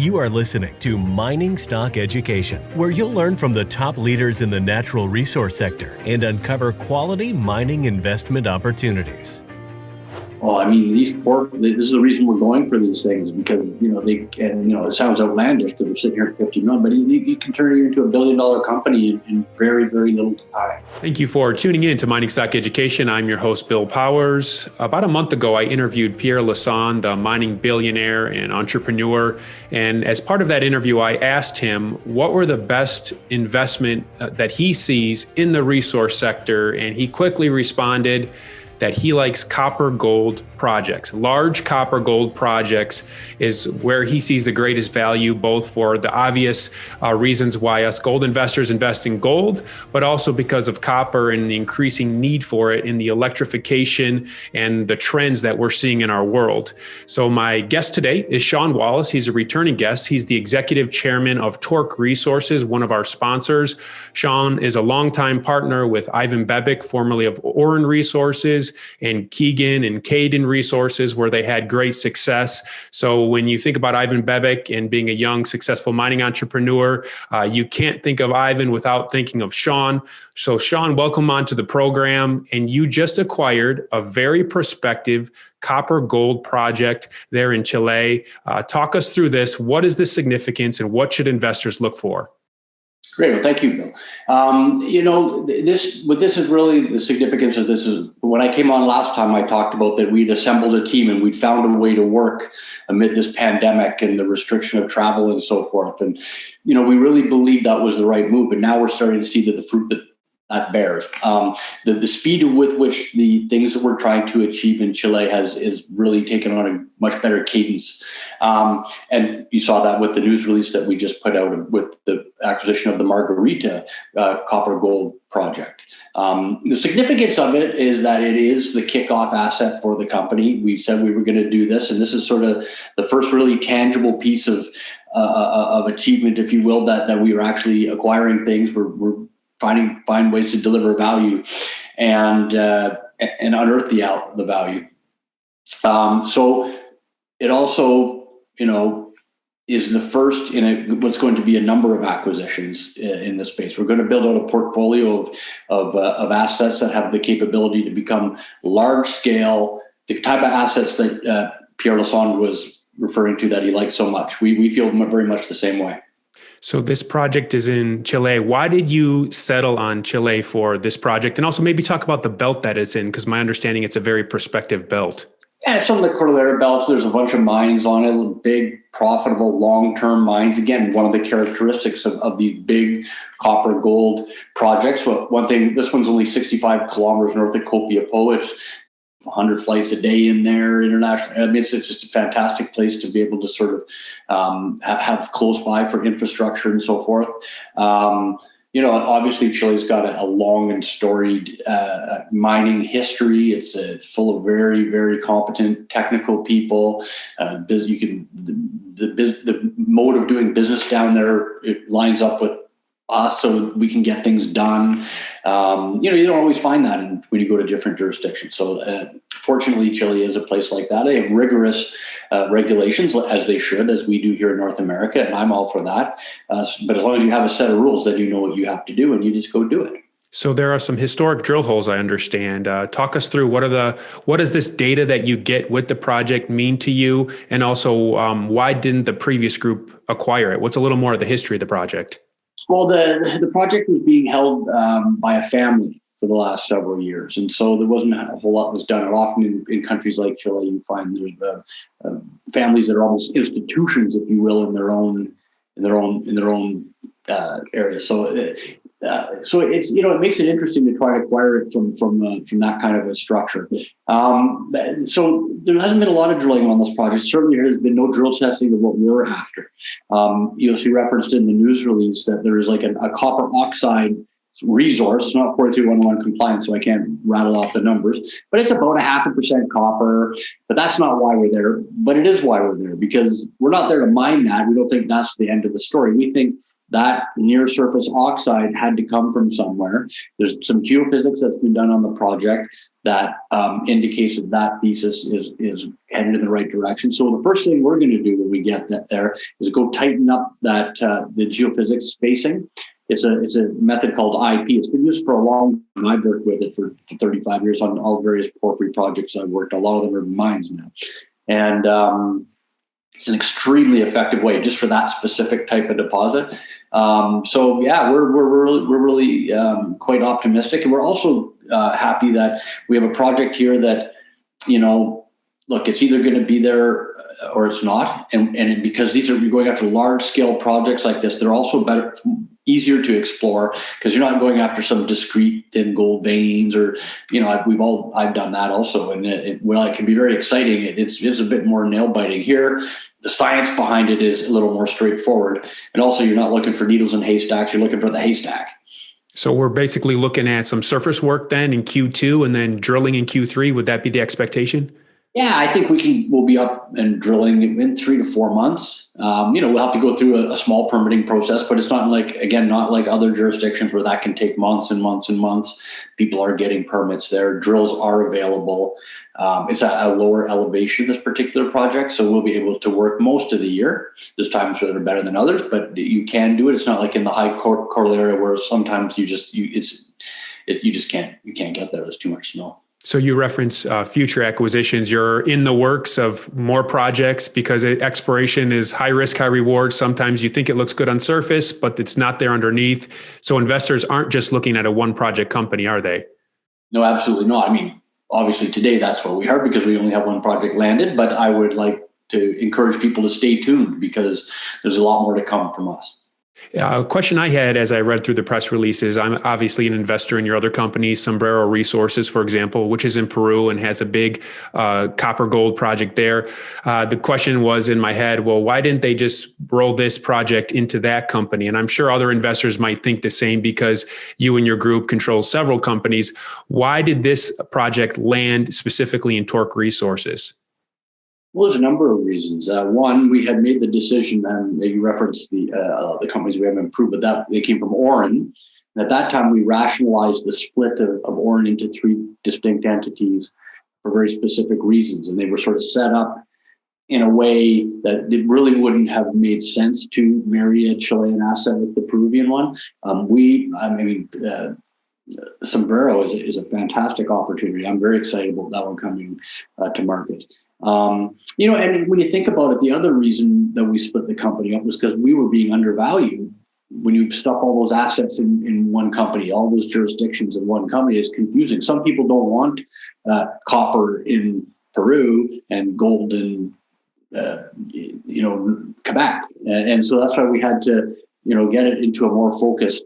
You are listening to Mining Stock Education, where you'll learn from the top leaders in the natural resource sector and uncover quality mining investment opportunities. Well, I mean, this is the reason we're going for these things, because, it sounds outlandish because we're sitting here at 50 million, but you can turn it into $1 billion company in very, very little time. Thank you for tuning in to Mining Stock Education. I'm your host, Bill Powers. About a month ago, I interviewed Pierre Lassonde, the mining billionaire and entrepreneur. And as part of that interview, I asked him what were the best investment that he sees in the resource sector. And he quickly responded that he likes copper gold projects. Large copper gold projects is where he sees the greatest value, both for the obvious reasons why us gold investors invest in gold, but also because of copper and the increasing need for it in the electrification and the trends that we're seeing in our world. So my guest today is Shawn Wallace. He's a returning guest. He's the executive chairman of Torq Resources, one of our sponsors. Shawn is a longtime partner with Ivan Bebic, formerly of Oren Resources, and Keegan and Caden Resources, where they had great success. So when you think about Ivan Bebic and being a young, successful mining entrepreneur, you can't think of Ivan without thinking of Shawn. So Shawn, welcome onto the program. And you just acquired a very prospective copper gold project there in Chile. Talk us through this. What is the significance and what should investors look for? Great. Well, thank you, Bill. This is really the significance of this is when I came on last time, I talked about that we'd assembled a team and we'd found a way to work amid this pandemic and the restriction of travel and so forth. And, we really believed that was the right move. But now we're starting to see the fruit that bears. The speed with which the things that we're trying to achieve in Chile is really taken on a much better cadence. And you saw that with the news release that we just put out with the acquisition of the Margarita copper gold project. The significance of it is that it is the kickoff asset for the company. We said we were going to do this, and this is sort of the first really tangible piece of achievement, if you will, that we were actually acquiring things. We're find ways to deliver value and unearth the value. So it also, is the first in what's going to be a number of acquisitions in this space. We're going to build out a portfolio of assets that have the capability to become large scale, the type of assets that Pierre Lassonde was referring to that he liked so much. We feel very much the same way. So this project is in Chile. Why did you settle on Chile for this project? And also maybe talk about the belt that it's in, because my understanding it's a very prospective belt. Yeah, some of the Cordillera belts, there's a bunch of mines on it, big, profitable, long-term mines. Again, one of the characteristics of these big copper gold projects. Well, one thing, this one's only 65 kilometers north of Copiapo. It's 100 flights a day in there international. I mean, it's just a fantastic place to be able to sort of have close by for infrastructure and so forth. Obviously Chile's got a long and storied mining history. It's full of very, very competent technical people. The mode of doing business down there, it lines up with us so we can get things done. You don't always find that when you go to different jurisdictions. So fortunately, Chile is a place like that. They have rigorous regulations, as they should, as we do here in North America, and I'm all for that. But as long as you have a set of rules, then you know what you have to do, and you just go do it. So there are some historic drill holes, I understand. Talk us through what does this data that you get with the project mean to you? And also, why didn't the previous group acquire it? What's a little more of the history of the project? Well, the project was being held by a family for the last several years, and so there wasn't a whole lot that was done. And often in countries like Chile, you find there's families that are almost institutions, if you will, in their own area. So it's it makes it interesting to try to acquire it from that kind of a structure. So there hasn't been a lot of drilling on this project. Certainly, there has been no drill testing of what we're after. You'll see referenced in the news release that there is like a copper oxide resource. It's not 43-101 compliant, so I can't rattle off the numbers, but it's about 0.5% copper. But that's not why we're there. But it is why we're there, because we're not there to mine that. We don't think that's the end of the story. We think that near surface oxide had to come from somewhere. There's some geophysics that's been done on the project that indicates that thesis is headed in the right direction. So the first thing we're going to do when we get that there is go tighten up that the geophysics spacing. It's a method called IP. It's been used for a long time. I've worked with it for 35 years on all various porphyry projects I've worked. A lot of them are mines now. And it's an extremely effective way just for that specific type of deposit. So yeah, we're really quite optimistic. And we're also happy that we have a project here that, look, it's either going to be there or it's not. And because you're going after large scale projects like this, they're also easier to explore because you're not going after some discrete thin gold veins or, I've done that also. And it can be very exciting. It's a bit more nail biting here. The science behind it is a little more straightforward. And also you're not looking for needles in haystacks. You're looking for the haystack. So we're basically looking at some surface work then in Q2 and then drilling in Q3. Would that be the expectation? Yeah, I think we'll be up and drilling in 3 to 4 months. We'll have to go through a small permitting process, but it's not like other jurisdictions where that can take months and months and months. People are getting permits there. Drills are available. It's at a lower elevation, this particular project, so we'll be able to work most of the year. There's times where they're better than others, but you can do it. It's not like in the high Cordillera where sometimes you can't get there. There's too much snow. So you reference future acquisitions. You're in the works of more projects because exploration is high risk, high reward. Sometimes you think it looks good on surface, but it's not there underneath. So investors aren't just looking at a one project company, are they? No, absolutely not. I mean, obviously today that's what we are because we only have one project landed, but I would like to encourage people to stay tuned because there's a lot more to come from us. A question I had as I read through the press releases, I'm obviously an investor in your other companies, Torq Resources, for example, which is in Peru and has a big copper gold project there. The question was in my head, well, why didn't they just roll this project into that company? And I'm sure other investors might think the same because you and your group control several companies. Why did this project land specifically in Torq Resources? Well, there's a number of reasons. One, we had made the decision, and you referenced the companies we haven't improved, but they came from Oren. And at that time, we rationalized the split of Oren into 3 distinct entities for very specific reasons. And they were sort of set up in a way that it really wouldn't have made sense to marry a Chilean asset with the Peruvian one. Sombrero is a fantastic opportunity. I'm very excited about that one coming to market. And when you think about it, the other reason that we split the company up was because we were being undervalued. When you stuff all those assets in one company, all those jurisdictions in one company is confusing. Some people don't want copper in Peru and gold in Quebec, and so that's why we had to get it into a more focused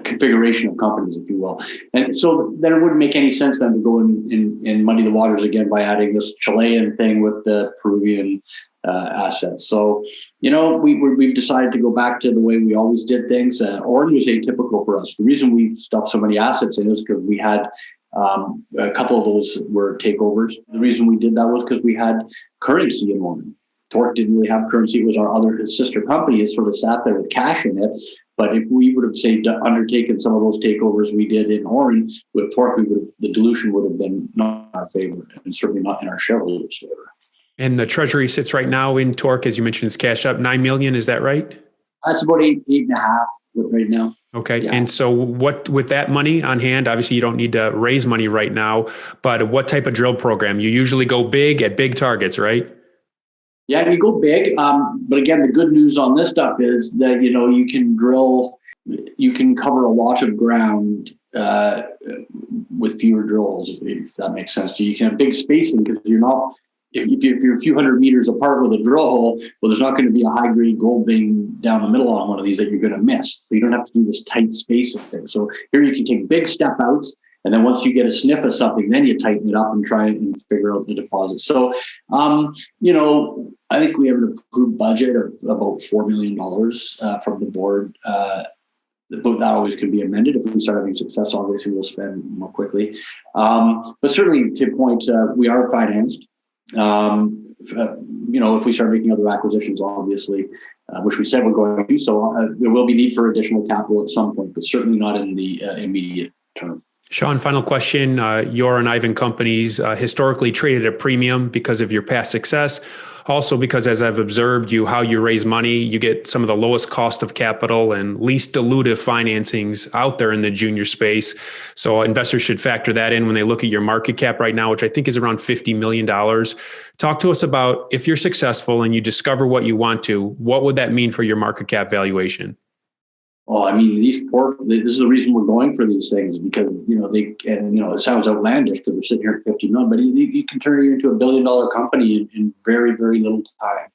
configuration of companies, if you will. And so then it wouldn't make any sense then to go and muddy the waters again by adding this Chilean thing with the Peruvian assets. So, we've decided to go back to the way we always did things. Oren was atypical for us. The reason we stuffed so many assets in is because we had a couple of those were takeovers. The reason we did that was because we had currency in Oren. Torq didn't really have currency. It was his sister company. It sort of sat there with cash in it. But if we would have, say, undertaken some of those takeovers we did in Oren with Torq, the dilution would have been not in our favor and certainly not in our shareholders' favor. And the treasury sits right now in Torq, as you mentioned, it's cash up $9 million. Is that right? That's about 8.5 right now. Okay. Yeah. And so what, with that money on hand, obviously you don't need to raise money right now, but what type of drill program? You usually go big at big targets, right? Yeah, you go big. But again, the good news on this stuff is that, you can drill, you can cover a lot of ground with fewer drill holes, if that makes sense to you. You can have big spacing because you're not, if you're a few hundred meters apart with a drill hole, well, there's not going to be a high-grade gold vein down the middle on one of these that you're going to miss. So you don't have to do this tight spacing thing. So here you can take big step outs. And then once you get a sniff of something, then you tighten it up and try and figure out the deposit. So, I think we have an approved budget of about $4 million from the board but that always can be amended. If we start having success, obviously we'll spend more quickly. But certainly, to your point, we are financed. If we start making other acquisitions, obviously, which we said we're going to, so there will be need for additional capital at some point, but certainly not in the immediate term. Shawn, final question. Your and Ivan companies historically traded at a premium because of your past success. Also, because as I've observed how you raise money, you get some of the lowest cost of capital and least dilutive financings out there in the junior space. So investors should factor that in when they look at your market cap right now, which I think is around $50 million. Talk to us about, if you're successful and you discover what you want to, what would that mean for your market cap valuation? Well, I mean, this is the reason we're going for these things, because, it sounds outlandish because we're sitting here at 50 million, but you can turn it into $1 billion company in very, very little time.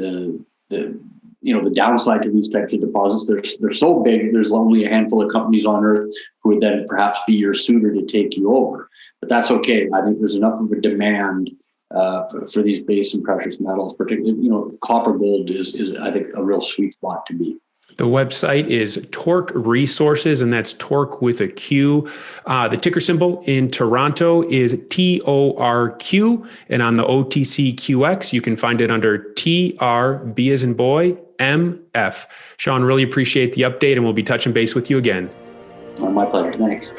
The downside to these types of deposits, they're so big, there's only a handful of companies on earth who would then perhaps be your suitor to take you over. But that's okay. I think there's enough of a demand for these base and precious metals, particularly, copper gold is I think a real sweet spot to be. The website is Torq Resources, and that's Torq with a Q. The ticker symbol in Toronto is TORQ, and on the OTCQX, you can find it under TRB as in boy, MF. Shawn, really appreciate the update, and we'll be touching base with you again. My pleasure. Thanks.